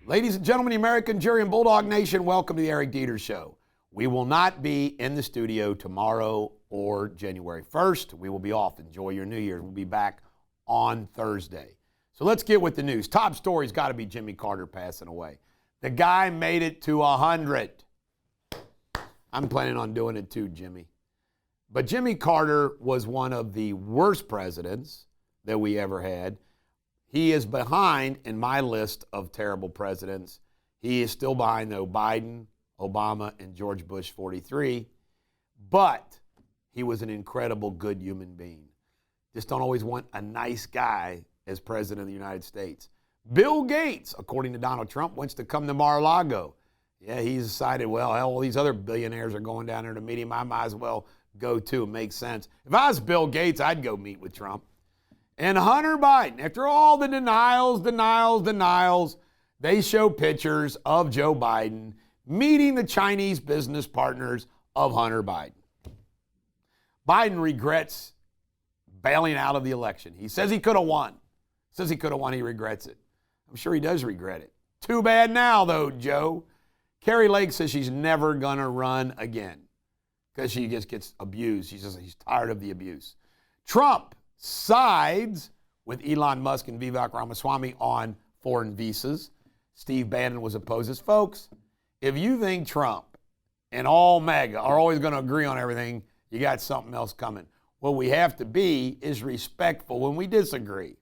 Ladies and gentlemen, the American Jury and Bulldog Nation, welcome to the Eric Deters Show. We will not be in the studio tomorrow or January 1st. We will be off. Enjoy your New Year's. We'll be back on Thursday. So let's get with the news. Top story's got to be Jimmy Carter passing away. The guy made it to 100. I'm planning on doing it too, Jimmy. But Jimmy Carter was one of the worst presidents that we ever had. He is behind in my list of terrible presidents. He is still behind, though, Biden, Obama, and George Bush 43. But he was an incredible, good human being. Just don't always want a nice guy as president of the United States. Bill Gates, according to Donald Trump, wants to come to Mar-a-Lago. Yeah, he's decided, well, hell, all these other billionaires are going down there to meet him. I might as well go too. It makes sense. If I was Bill Gates, I'd go meet with Trump. And Hunter Biden, after all the denials, they show pictures of Joe Biden meeting the Chinese business partners of Hunter Biden. Biden regrets bailing out of the election. He says he could have won. He regrets it. I'm sure he does regret it. Too bad now, though, Joe. Carrie Lake says she's never going to run again because she just gets abused. She's tired of the abuse. Trump sides with Elon Musk and Vivek Ramaswamy on foreign visas. Steve Bannon was opposed. Folks, if you think Trump and all MAGA are always going to agree on everything, you got something else coming. What we have to be is respectful when we disagree.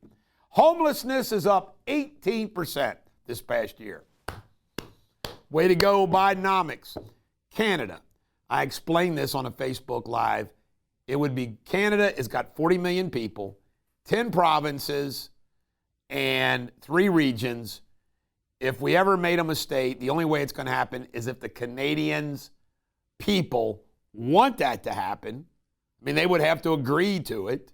Homelessness is up 18% this past year. Way to go, Bidenomics. Canada. I explained this on a Facebook Live. It would be Canada has got 40 million people, 10 provinces, and 3 regions. If we ever made them a state, the only way it's going to happen is if the Canadians people want that to happen. I mean, they would have to agree to it,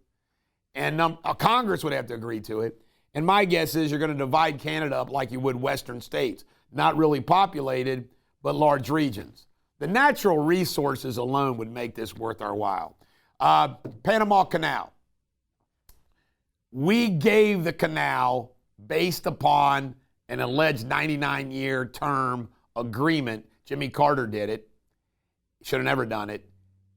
and Congress would have to agree to it. And my guess is you're going to divide Canada up like you would Western states, not really populated, but large regions. The natural resources alone would make this worth our while. Panama Canal. We gave the canal based upon an alleged 99-year term agreement. Jimmy Carter did it. Should have never done it.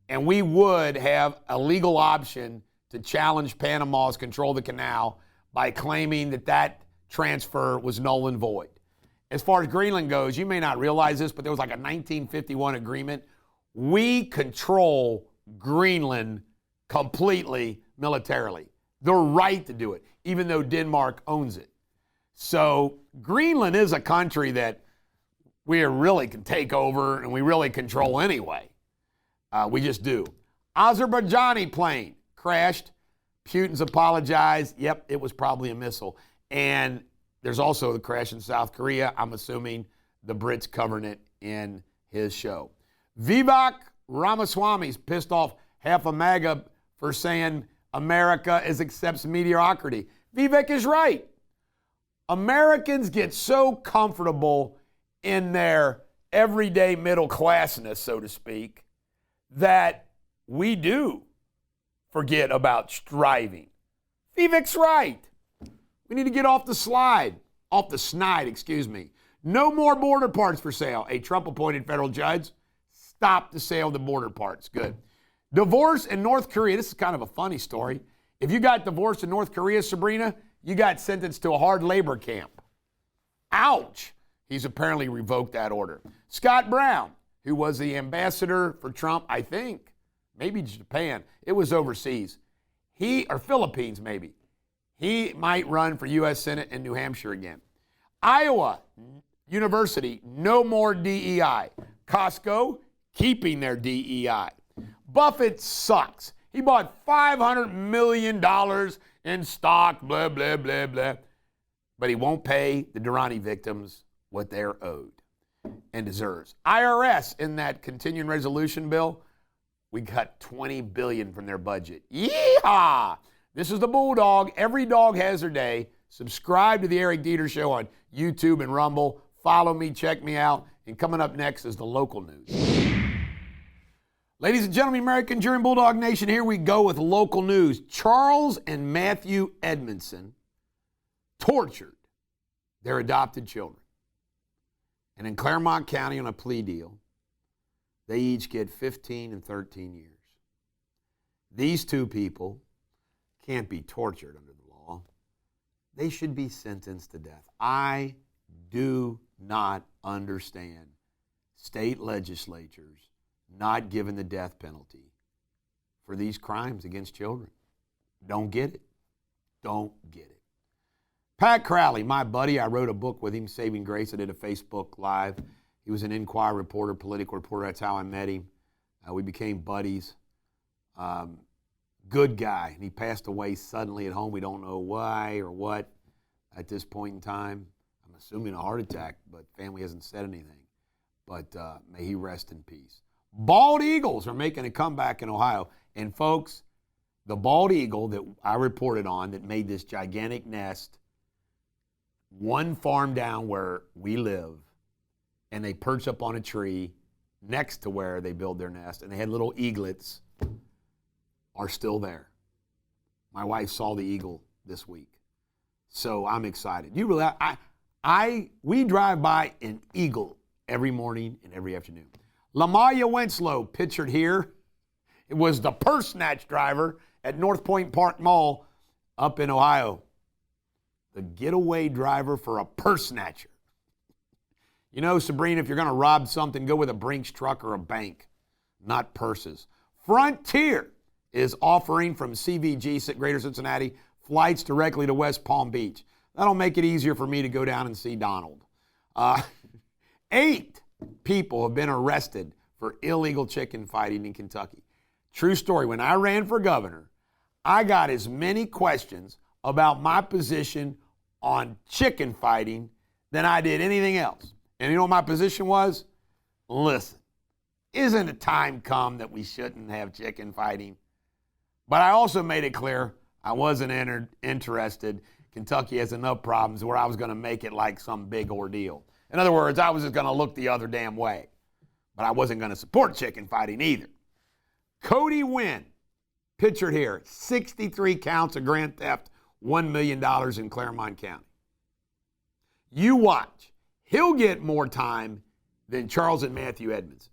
And we would have a legal option to challenge Panama's control of the canal by claiming that transfer was null and void. As far as Greenland goes, you may not realize this, but there was like a 1951 agreement. We control Greenland completely militarily. The right to do it, even though Denmark owns it. So Greenland is a country that we really can take over and we really control anyway. We just do. Azerbaijani plane crashed. Putin's apologized. Yep, it was probably a missile. And there's also the crash in South Korea. I'm assuming the Brits covering it in his show. Vivek Ramaswamy's pissed off half of MAGA for saying America accepts mediocrity. Vivek is right. Americans get so comfortable in their everyday middle classness, so to speak, that we do forget about striving. Vivek's right. We need to get off the snide. No more border parts for sale. A Trump-appointed federal judge stopped the sale of the border parts. Good. Divorce in North Korea. This is kind of a funny story. If you got divorced in North Korea, Sabrina, you got sentenced to a hard labor camp. Ouch. He's apparently revoked that order. Scott Brown, who was the ambassador for Trump, I think, maybe Japan. It was overseas. Or Philippines, maybe. He might run for U.S. Senate in New Hampshire again. Iowa University, no more DEI. Costco, keeping their DEI. Buffett sucks. He bought $500 million in stock, blah, blah, blah, blah. But he won't pay the Durrani victims what they're owed and deserves. IRS, in that continuing resolution bill, we cut $20 billion from their budget. Yeehaw! This is the Bulldog. Every dog has their day. Subscribe to the Eric Deters Show on YouTube and Rumble. Follow me, check me out. And coming up next is the local news. Ladies and gentlemen, American Jury and Bulldog Nation, here we go with local news. Charles and Matthew Edmondson tortured their adopted children. And in Claremont County on a plea deal, they each get 15 and 13 years. These two people can't be tortured under the law. They should be sentenced to death. I do not understand state legislatures not giving the death penalty for these crimes against children. Don't get it. Don't get it. Pat Crowley, my buddy, I wrote a book with him, Saving Grace. I did a Facebook Live. He was an Inquirer reporter, political reporter. That's how I met him. We became buddies. Good guy. And he passed away suddenly at home. We don't know why or what at this point in time. I'm assuming a heart attack, but family hasn't said anything. But may he rest in peace. Bald eagles are making a comeback in Ohio. And folks, the bald eagle that I reported on that made this gigantic nest, one farm down where we live, and they perch up on a tree next to where they build their nest, and they had little eaglets, are still there. My wife saw the eagle this week. So I'm excited. You really, we drive by an eagle every morning and every afternoon. Lamaya Winslow, pictured here. It was the purse snatch driver at North Point Park Mall up in Ohio. The getaway driver for a purse snatcher. You know, Sabrina, if you're going to rob something, go with a Brinks truck or a bank, not purses. Frontier is offering from CVG, Greater Cincinnati, flights directly to West Palm Beach. That'll make it easier for me to go down and see Donald. 8 people have been arrested for illegal chicken fighting in Kentucky. True story. When I ran for governor, I got as many questions about my position on chicken fighting than I did anything else. And you know what my position was? Listen, isn't the time come that we shouldn't have chicken fighting? But I also made it clear I wasn't interested. Kentucky has enough problems where I was going to make it like some big ordeal. In other words, I was just going to look the other damn way. But I wasn't going to support chicken fighting either. Cody Wynn, pictured here, 63 counts of grand theft, $1 million in Claremont County. You watch. He'll get more time than Charles and Matthew Edmondson.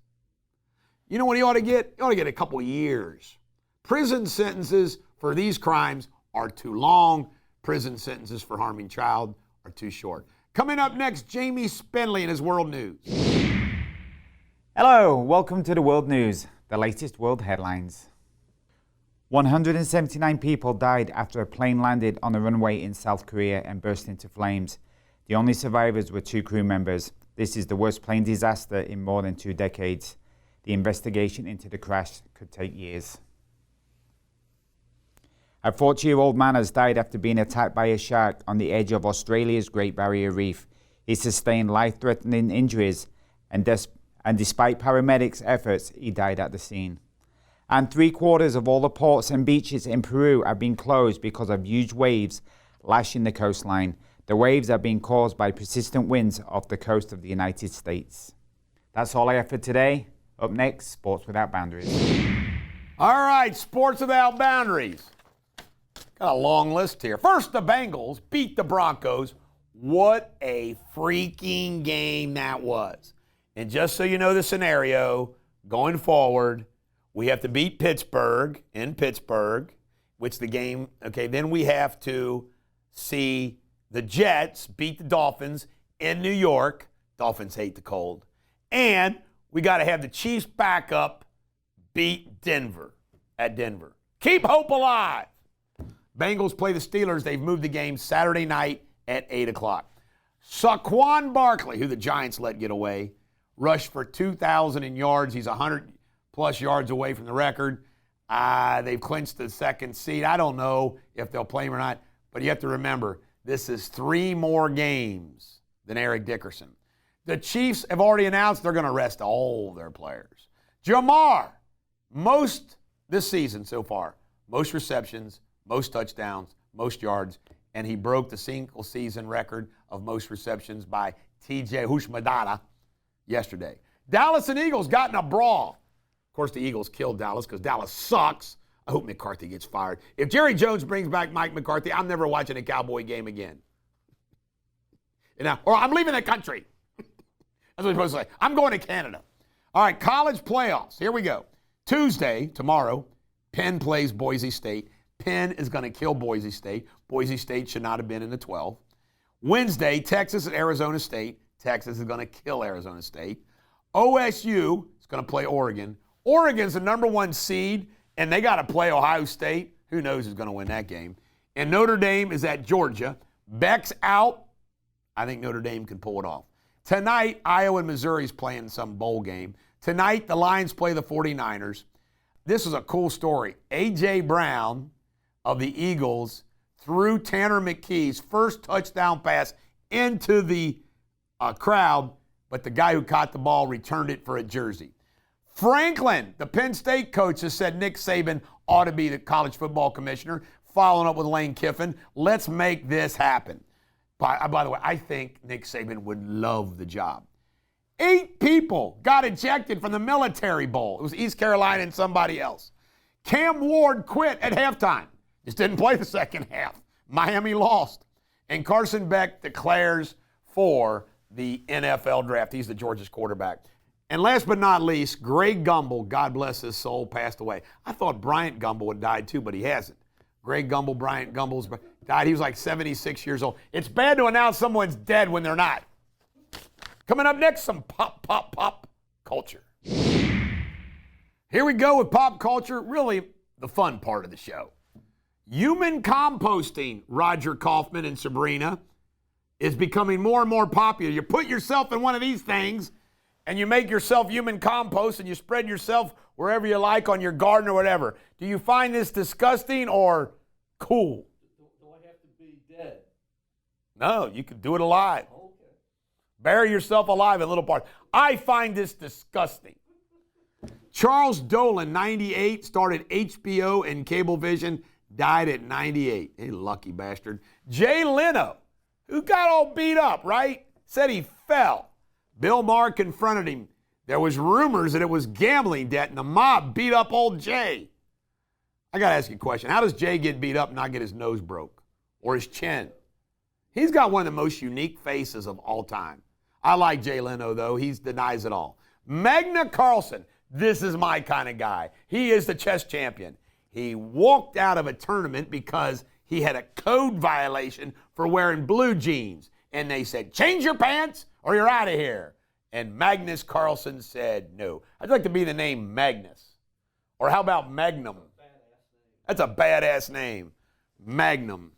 You know what he ought to get? He ought to get a couple of years. Prison sentences for these crimes are too long. Prison sentences for harming child are too short. Coming up next, Jamie Spindley in his World News. Hello, welcome to the World News, the latest world headlines. 179 people died after a plane landed on a runway in South Korea and burst into flames. The only survivors were 2 crew members. This is the worst plane disaster in more than 2 decades. The investigation into the crash could take years. A 40-year-old man has died after being attacked by a shark on the edge of Australia's Great Barrier Reef. He sustained life-threatening injuries, and despite paramedics' efforts, he died at the scene. And 3/4 of all the ports and beaches in Peru are being closed because of huge waves lashing the coastline. The waves are being caused by persistent winds off the coast of the United States. That's all I have for today. Up next, Sports Without Boundaries. All right, Sports Without Boundaries. Got a long list here. First, the Bengals beat the Broncos. What a freaking game that was. And just so you know the scenario, going forward, we have to beat Pittsburgh in Pittsburgh, which the game, okay, then we have to see the Jets beat the Dolphins in New York. Dolphins hate the cold. And we got to have the Chiefs backup beat Denver at Denver. Keep hope alive. Bengals play the Steelers. They've moved the game Saturday night at 8 o'clock. Saquon Barkley, who the Giants let get away, rushed for 2,000 yards. He's 100-plus yards away from the record. They've clinched the second seed. I don't know if they'll play him or not, but you have to remember, this is 3 more games than Eric Dickerson. The Chiefs have already announced they're going to rest all their players. Jamar, most this season so far, most receptions, most touchdowns, most yards, and he broke the single-season record of most receptions by T.J. Houshmandzadeh yesterday. Dallas and Eagles got in a brawl. Of course, the Eagles killed Dallas because Dallas sucks. I hope McCarthy gets fired. If Jerry Jones brings back Mike McCarthy, I'm never watching a Cowboy game again. Or I'm leaving the country. That's what you're supposed to say. I'm going to Canada. All right, college playoffs. Here we go. Tuesday, tomorrow, Penn plays Boise State. Penn is going to kill Boise State. Boise State should not have been in the 12. Wednesday, Texas at Arizona State. Texas is going to kill Arizona State. OSU is going to play Oregon. Oregon's the number 1 seed, and they got to play Ohio State. Who knows who's going to win that game? And Notre Dame is at Georgia. Beck's out. I think Notre Dame can pull it off. Tonight, Iowa and Missouri's playing some bowl game. Tonight, the Lions play the 49ers. This is a cool story. A.J. Brown of the Eagles threw Tanner McKee's first touchdown pass into the crowd, but the guy who caught the ball returned it for a jersey. Franklin, the Penn State coach, has said Nick Saban ought to be the college football commissioner, following up with Lane Kiffin. Let's make this happen. By the way, I think Nick Saban would love the job. 8 people got ejected from the Military Bowl. It was East Carolina and somebody else. Cam Ward quit at halftime. Just didn't play the second half. Miami lost. And Carson Beck declares for the NFL draft. He's the Georgia's quarterback. And last but not least, Greg Gumbel, God bless his soul, passed away. I thought Bryant Gumbel had died too, but he hasn't. Greg Gumbel, Bryant Gumbel's died. He was like 76 years old. It's bad to announce someone's dead when they're not. Coming up next, some pop culture. Here we go with pop culture, really the fun part of the show. Human composting, Roger Kaufman and Sabrina, is becoming more and more popular. You put yourself in one of these things, and you make yourself human compost, and you spread yourself wherever you like on your garden or whatever. Do you find this disgusting or cool? Do I have to be dead? No, you can do it alive. Okay. Bury yourself alive in little parts. I find this disgusting. Charles Dolan, 98, started HBO and Cablevision, died at 98. Hey, lucky bastard. Jay Leno, who got all beat up, right? Said he fell. Bill Maher confronted him. There was rumors that it was gambling debt, and the mob beat up old Jay. I got to ask you a question. How does Jay get beat up and not get his nose broke or his chin? He's got one of the most unique faces of all time. I like Jay Leno, though. He denies it all. Magna Carlson, this is my kind of guy. He is the chess champion. He walked out of a tournament because he had a code violation for wearing blue jeans. And they said, change your pants or you're out of here. And Magnus Carlsen said no. I'd like to be the name Magnus. Or how about Magnum? That's a badass name. Magnum.